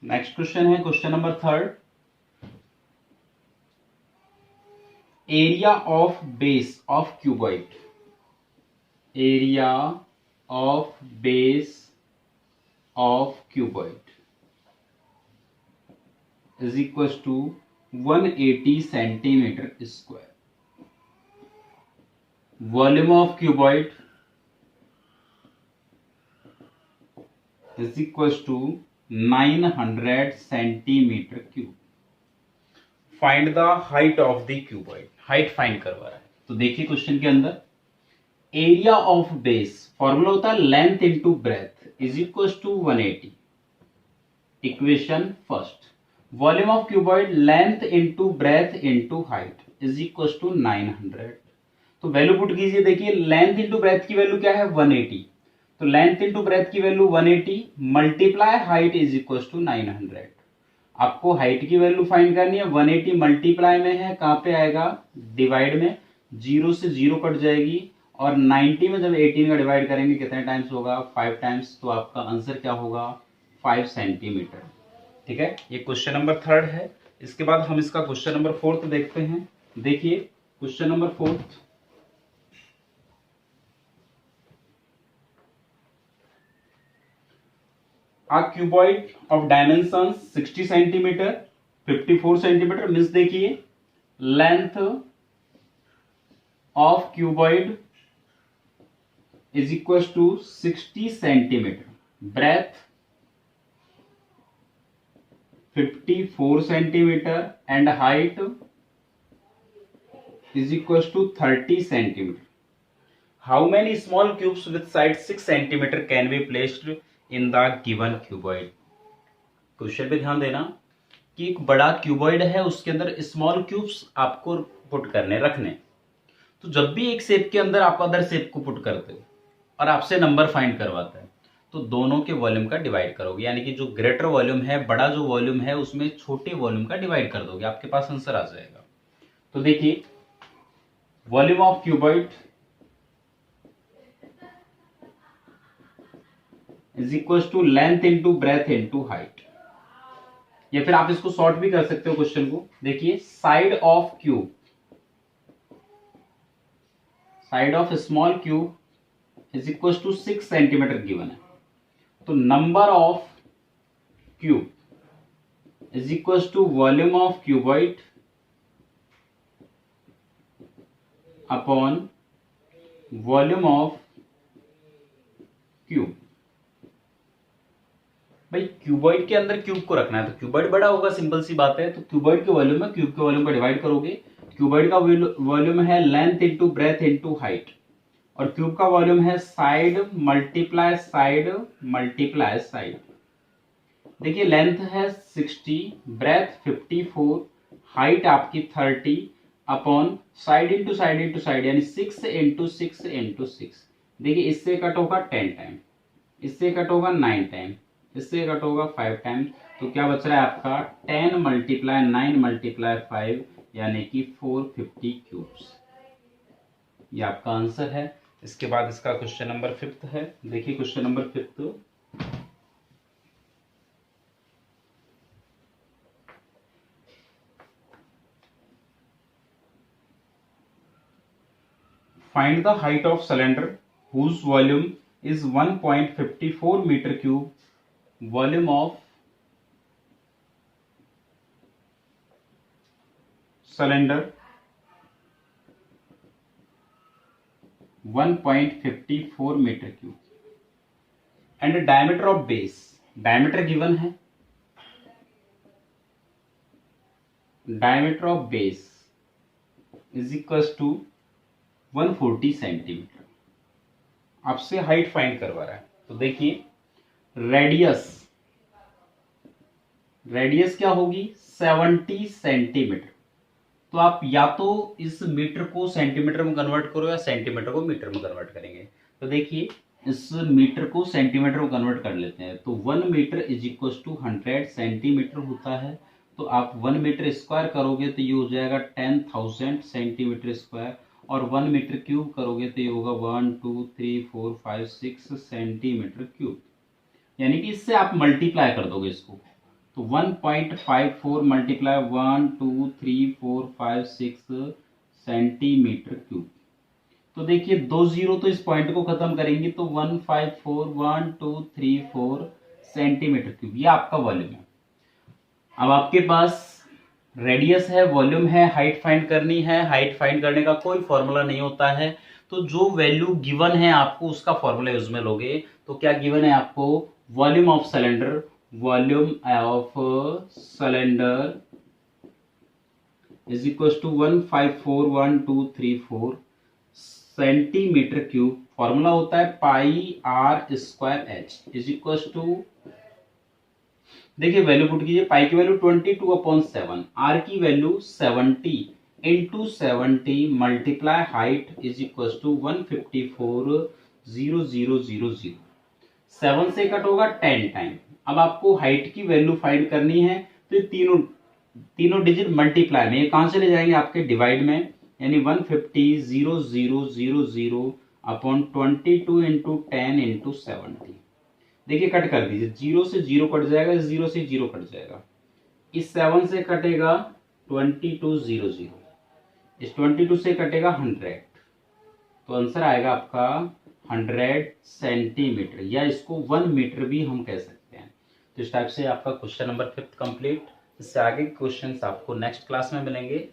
Next question है question number third. Area of base of cuboid, area of base of cuboid is equal to 180 centimetre square. Volume of cuboid is equal to 900 centimetre cube. Find the height of the cuboid, height find करवा रहा है। तो देखिए question के अंदर area of base, formula होता है length into breadth is equal to 180। Equation first, volume of cuboid length into breadth into height is equal to 900। तो वैल्यू पुट कीजिए। देखिए लेंथ इंटू ब्रेथ की वैल्यू क्या है 180, तो लेंथ इंटू ब्रेथ की value 180 multiply height is equal to 900। आपको height की वैल्यू फाइंड करनी है। 180 मल्टीप्लाई में है, कहां पे आएगा डिवाइड में, 0 से 0 कट जाएगी और 90 में जब 18 का डिवाइड करेंगे कितने टाइम्स होगा 5 टाइम्स, तो आपका आंसर क्या होगा 5 सेंटीमीटर। ठीक है, ये क्वेश्चन नंबर थर्ड है। इसके बाद हम इसका क्वेश्चन नंबर फोर्थ देखते हैं। देखिए question number fourth, a cuboid of dimensions 60 centimetre 54 centimetre means देखिए length of cuboid is equal to 60 centimetre, breadth 54 centimetre and height is equal to 30 centimetre. How many small cubes with side 6 centimetre can be placed in the given cuboid. Question पे ध्यान देना कि एक बड़ा cuboid है, उसके अंदर small cubes आपको पुट करने रखने। तो जब भी एक शेप के अंदर आप अदर शेप को पुट करते हो और आपसे नंबर फाइंड करवाता है, तो दोनों के वॉल्यूम का डिवाइड करोगे, यानी कि जो ग्रेटर वॉल्यूम है, बड़ा जो वॉल्यूम है, उसमें छोटे वॉल्यूम का डिवाइड कर दोगे, आपके पास आंसर आ जाएगा। तो देखिए volume of cuboid is equal to length into breadth into height, या फिर आप इसको शॉर्ट भी कर सकते हो क्वेश्चन को। देखिए side of cube, side of small cube is equal to 6 centimetre given है, तो number of cube is equal to volume of cuboid upon volume of cube. भाई क्यूबॉइड के अंदर क्यूब को रखना है, तो क्यूबॉइड बड़ा होगा, सिंपल सी बात है। तो क्यूबॉइड के वॉल्यूम में क्यूब के वॉल्यूम को डिवाइड करोगे। क्यूबॉइड का वॉल्यूम है length into breadth into height, और क्यूब का वॉल्यूम है side multiply side multiply side. देखिए लेंथ है 60, ब्रेथ 54, हाइट आपकी 30 upon side into side into side, यानी 6 इंटू 6 इंटू 6। देखिए इससे कट होगा 10 टाइम, इससे कट होगा 9 टाइम, इससे कट होगा 5 टाइम्स, तो क्या बच रहा है आपका 10 मल्टीप्लाई 9 मल्टीप्लाई 5, यानी कि 450 क्यूब्स। ये आपका आंसर है। इसके बाद इसका क्वेश्चन नंबर फिफ्थ है। देखिए question number fifth, find the height of cylinder whose volume is 1.54 metre cube, volume of cylinder 1.54 metre cube and diameter of base, diameter given है, diameter of base is equal to 140 centimetre. आपसे height find करवा रहा है। तो देखिए radius, radius क्या होगी 70 centimetre. तो आप या तो इस मीटर को सेंटीमीटर में कन्वर्ट करो या सेंटीमीटर को मीटर में कन्वर्ट करेंगे। तो देखिए इस मीटर को सेंटीमीटर में कन्वर्ट कर लेते हैं, तो 1 metre is equal to 100 centimetre होता है। तो आप 1 मीटर स्क्वायर करोगे तो ये हो जाएगा 10,000 सेंटीमीटर स्क्वायर, और 1 मीटर क्यूब करोगे तो ये होगा 1 2 3 4 5 6 सेंटीमीटर क्यूब, यानी कि इससे आप मल्टीप्लाई कर दोगे इसको, तो 1.54 मल्टीप्लाई 1 2 3 4 5 6 सेंटीमीटर क्यूब। तो देखिए 2 जीरो तो इस पॉइंट को खत्म करेंगे तो 154 1 2 3 4 सेंटीमीटर क्यूब, ये आपका वॉल्यूम है। अब आपके पास रेडियस है, वॉल्यूम है, हाइट फाइंड करनी है। हाइट फाइंड करने का कोई फॉर्मूला नहीं होता है, तो जो वैल्यू गिवन है आपको उसका फॉर्मूला यूज में लोगे। तो क्या गिवन है आपको? Volume of cylinder, volume of cylinder is equal to 1541234 centimetre cube. Formula होता है pi R square H is equal to, देखिए वैल्यू पुट कीजिए। पाई की वैल्यू 22/7, आर की value 70 into 70 multiply height is equal to 154,0000। 7 से cut होगा 10 time. अब आपको हाइट की वैल्यू फाइंड करनी है, तो ये तीनों डिजिट मल्टीप्लाई में, ये कहां चले जाएंगे? आपके डिवाइड में, यानी 150,0000 अपॉन 22 इंटू 10 इंटू 70। देखिए कट कर दीजिए, 0 से 0 कट जाएगा, 0 से 0 कट जाएगा, इस 7 से कटेगा 2200, इस 22 से कटेगा 100, तो आंसर आएगा आपका 100 सेंटीमीटर, या इसको 1 मीटर भी हम कह सकते हैं। तो इस टाइप से आपका क्वेश्चन नंबर 5 कंप्लीट। इससे आगे क्वेश्चंस आपको नेक्स्ट क्लास में मिलेंगे।